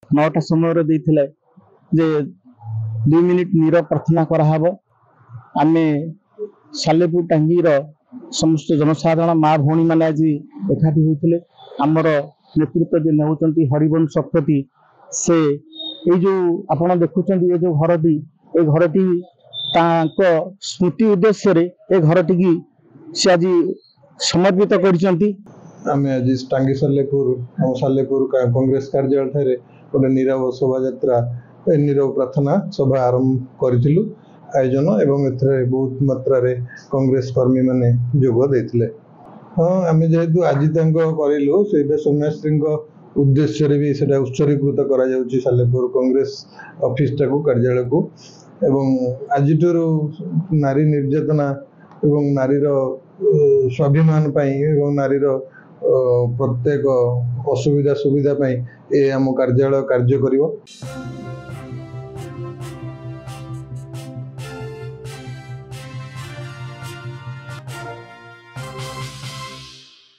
9टा समय देते जे 2 मिनिट नीरव प्रार्थना कराहब। आम सालेपुर टांगीर समस्त जनसाधारण माँ भौणी मैंने आज एकाठी होते आमर नेतृत्व जे नौकरी हरिवंश शतपथी से जो आपण देखुं ये जो घरटी ए घरटी स्मृति उद्देश्य ए घरटी की से आज समर्पित कर आम आज टांगी सालेपुर कांग्रेस कार्यालय गोटे नीरव शोभा यात्रा नीरव प्रार्थना सभा आरंभ करूँ आयोजन एवं ए बहुत मात्रा कांग्रेस कर्मी मैंने जोग देते। हाँ आम जेहेतु आज करूँ से सौम्याश्री उद्देश्य भी से उत्सर्गीकृत करा सालेपुर कांग्रेस ऑफिस टाक कार्यालय को एवं आज नारी निर्यातना एवं नारीर स्वाभिमान एवं नारीर प्रत्येक असुविधा सुविधा ये आम कार्यालय कार्य करिवो।